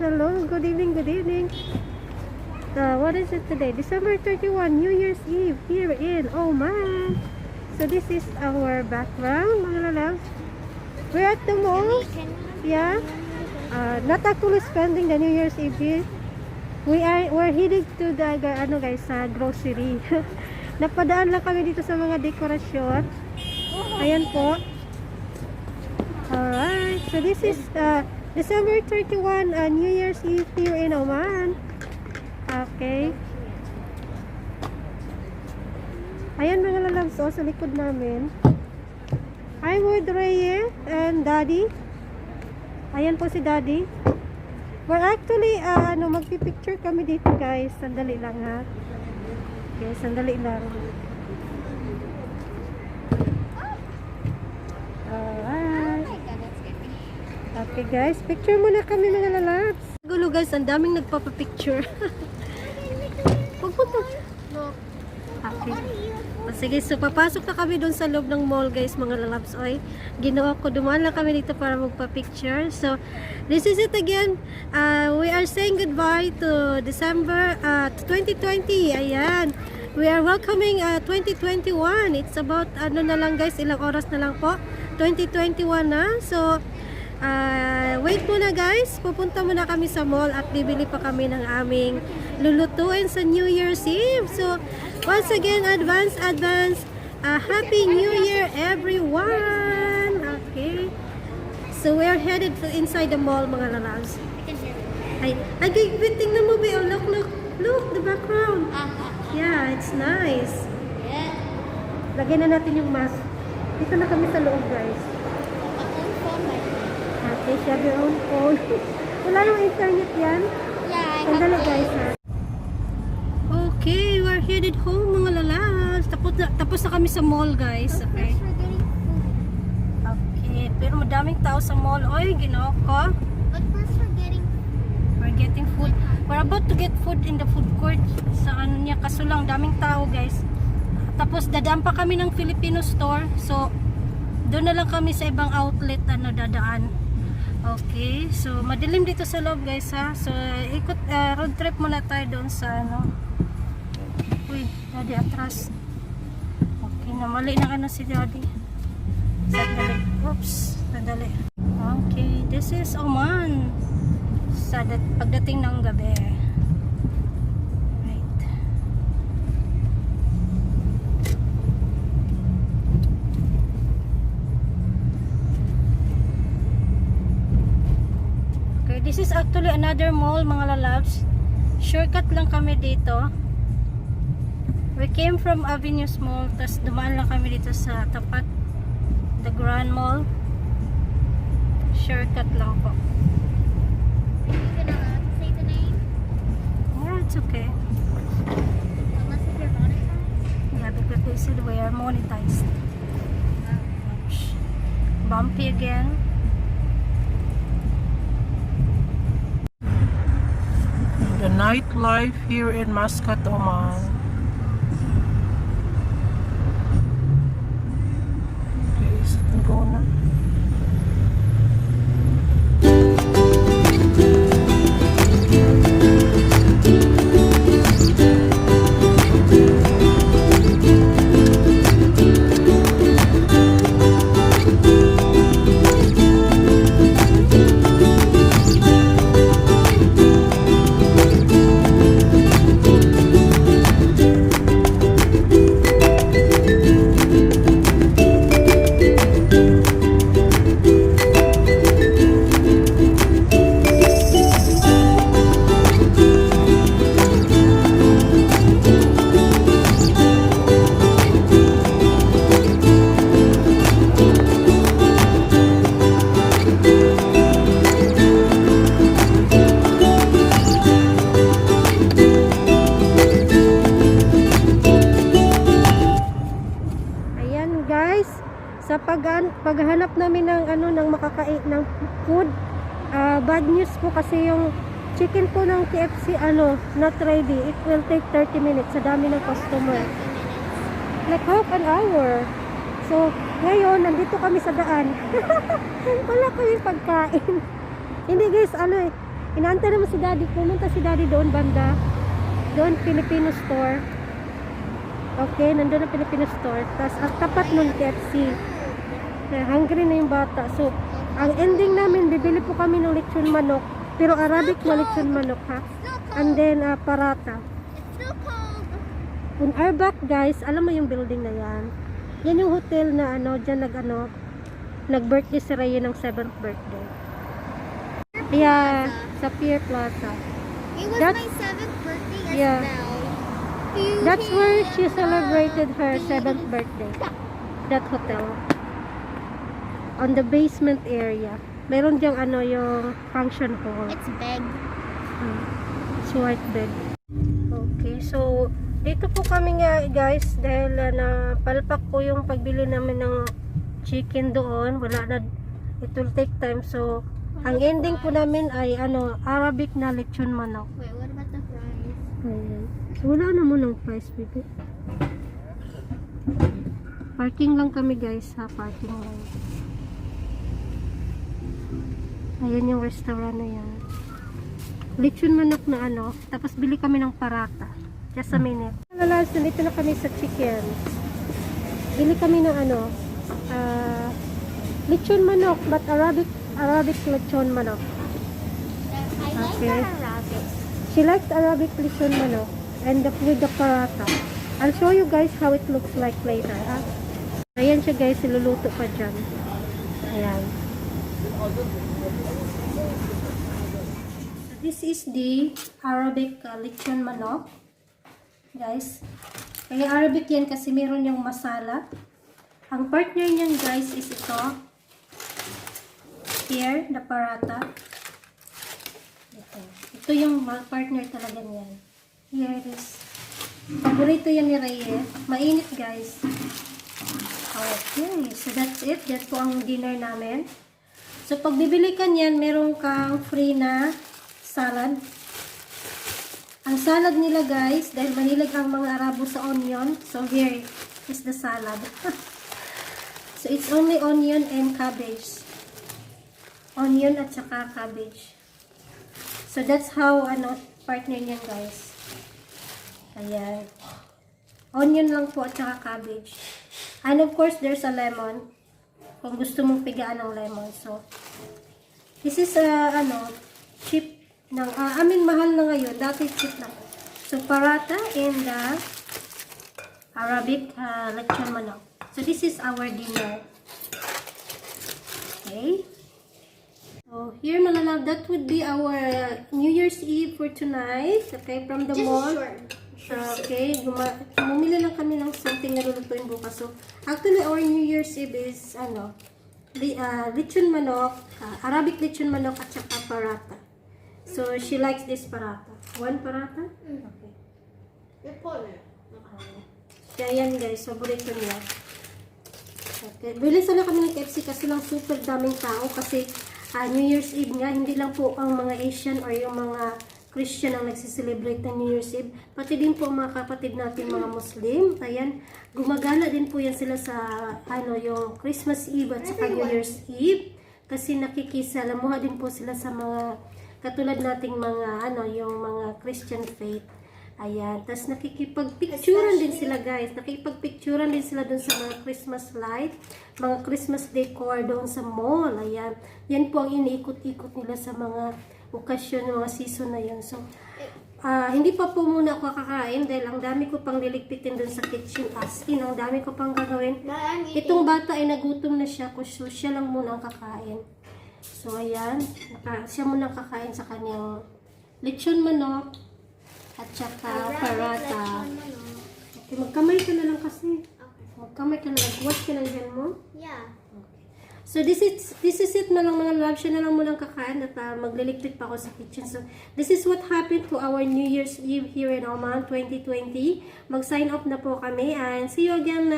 Hello, good evening, good evening. What is it today? December 31, New Year's Eve here in Oman. So this is our background, mga lalabs. We're at the mall. Yeah. Not actually spending the New Year's Eve. We're heading to the grocery. Napadaan lang kami dito sa mga dekorasyon. Ayan po. Alright. So this is December 31, New Year's Eve here in Oman. Okay. Ayan mga lalabs, sa likod namin. I'm with Reye and Daddy. Ayan po si Daddy. We're actually, magpipicture kami dito guys. Sandali lang ha. Okay, sandali lang. Alright. Okay guys, picture muna kami mga lalabs. Gulo guys, ang daming nagpapapicture. Pagpunta. Okay. Sige, so papasok na kami doon sa loob ng mall guys mga lalabs. Oy, ginawa ko, dumaan lang kami dito para magpa-picture. So, this is it again. We are saying goodbye to December 2020. Ayan. We are welcoming 2021. It's about, na lang guys, ilang oras na lang po. 2021 na. So, wait muna guys. Pupunta muna kami sa mall at bibili pa kami ng aming lulutuin sa New Year's Eve. So, once again, advance, Happy New Year everyone! Okay. So, we are headed inside the mall, mga lalabs. Ay, tingnan mo, Be. Oh, look, the background. Yeah, it's nice. Lagyan na natin yung mask. Dito na kami sa loob, guys. Okay, you have your own phone. Wala yung internet yan? Yeah, sandali, guys, ha? Okay, we're headed home mga lalabs. Tapos na kami sa mall guys. Okay. Okay, pero madaming tao sa mall. Oy, ginoo ko. But first we're getting food. We're about to get food in the food court. Sa ano niya, kaso lang daming tao guys. Tapos dadaan pa kami ng Filipino store. So, doon na lang kami sa ibang outlet dadaan. Okay, so madilim dito sa loob guys ha. So, road trip muna tayo doon sa Uy, Daddy atras. Okay, namali na si Daddy. Sandali. Oops, sandali. Okay, this is Oman. Sa pagdating ng gabi. Right. Okay, this is actually another mall mga lalabs. Shortcut lang kami dito. We came from Avenues Mall, tapos dumaan lang kami dito sa tapat the Grand Mall. Shortcut lang po. Are you gonna say the name? Yeah, it's okay. Unless if you're monetized? Yeah, because they said we are monetized. Oops. Bumpy again. The nightlife here in Muscat, Oman. Go na. Sa paghanap namin ng makakain ng food, bad news po kasi yung chicken po ng KFC not ready. It will take 30 minutes sa dami ng customer. Like half an hour. So, ngayon nandito kami sa daan. Wala kaming pagkain. Hindi guys, Inaantay naman si daddy. Pumunta si daddy doon banda. Doon, Filipino store. Okay, nandun ang Filipino store. Tapos, ang tapat nun, KFC. Kaya, hungry na yung bata. So, ang ending namin, bibili po kami ng lechon manok. Pero Arabic na lechon manok, ha? And then, parata. It's still cold. On our back, guys, alam mo yung building na yan? Yan yung hotel na, dyan nag-birthday si Raya ng 7th birthday. Yeah, sa Pier Plaza. It was That's- my 7th birthday as Yeah. well. That's where she celebrated her 7th birthday. That hotel. On the basement area. Meron diyang yung function hall. It's big. It's white bed. Okay, so dito po kami nga guys dahil napalpak po yung pagbili namin ng chicken doon. Wala na, it will take time. So, ang ending po namin ay Arabic na lechon manok. Wait, what about the fries? Ayan. Wala na mo ng price, baby. Parking lang kami guys ha, parking lang. Ayan yung restaurant na yan. Lechon manok na tapos bili kami ng parata. Just a minute. Lalas, nandito na kami sa chicken. Bili kami ng lechon manok, but Arabic lechon manok. I like Okay. the Arabic. She likes Arabic lechon manok and with the parata. I'll show you guys how it looks like later, ha? Ayan siya guys, iluluto pa dyan. Ayan. This is the Arabic lechon manok. Guys. Kaya Arabic yan kasi meron yung masala. Ang partner niyan guys is ito. Here, the parata. Ito yung partner talaga niyan. Here it is. Paborito yan ni Reyes. Mainit guys. Okay, so that's it. That's po ang dinner namin. So pag bibili ka niyan, meron kang free na salad. Ang salad nila guys, dahil mahilig ang mga Arabo sa onion. So here is the salad. So it's only onion and cabbage. Onion at saka cabbage. So that's how partner niyan guys. Ayan. Onion lang po at saka cabbage. And of course there's a lemon. Kung gusto mong pigaan ng lemon. So this is cheap ng mahal na ngayon. Dati cheap na. So parata and the Arabic lechon manok. So this is our dinner. Okay. So here mga love, that would be our New Year's Eve for tonight. Okay, from the mall. Okay, bumili lang kami ng something na lulutuin bukas. So actually our New Year's Eve is lechon manok, Arabic lechon manok at saka parata. So she likes this parata. One parata? Okay. Kaya yan guys, paborito niya. Okay. Bili sana kami ng KFC kasi lang super daming tao kasi New Year's Eve nga, hindi lang po ang mga Asian or yung mga Christian ang nagsiselebrate ng New Year's Eve. Pati din po mga kapatid natin mga Muslim. Ayan, gumagala din po yan sila sa yung Christmas Eve at saka New Year's Eve. Kasi nakikisalamuha din po sila sa mga katulad nating mga yung mga Christian faith. Ayan, tas nakikipagpicturan din sila guys. Nakikipagpicturan din sila dun sa mga Christmas light, mga Christmas decor doon sa mall. Ayan, yan po ang iniikot-ikot nila sa mga okasyon, mga season na yun. So, hindi pa po muna ako kakain dahil ang dami ko pang liligpitin dun sa kitchen. As in, ang dami ko pang gagawin. Itong bata ay nagutom na siya, so siya lang muna ang kakain. So, ayan, siya muna ang kakain sa kanyang lechon manok at saka parata. Okay, magkamay ka na lang kasi. Magkamay ka na lang. Wash ka ng hand mo. Yeah. So this is it na lang mga love. Siya na lang muna kakain at magliligpit pa ako sa kitchen. So this is what happened to our New Year's Eve here in Oman 2020. Mag-sign off na po kami and see you again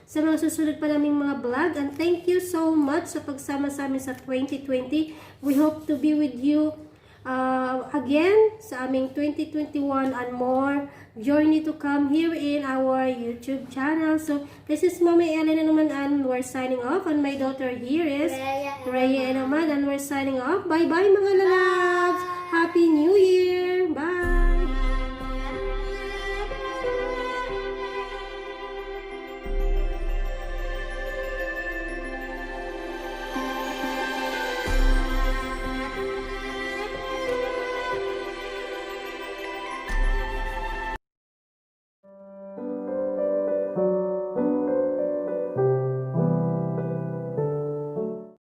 sa mga susunod pa naming mga vlog. And thank you so much sa pagsama sa amin sa 2020. We hope to be with you again sa aming 2021 and more journey to come here in our YouTube channel. So this is Momi Elyn naman and we're signing off, and my daughter here is Raya and Oman, and we're signing off. Bye bye mga lalaki.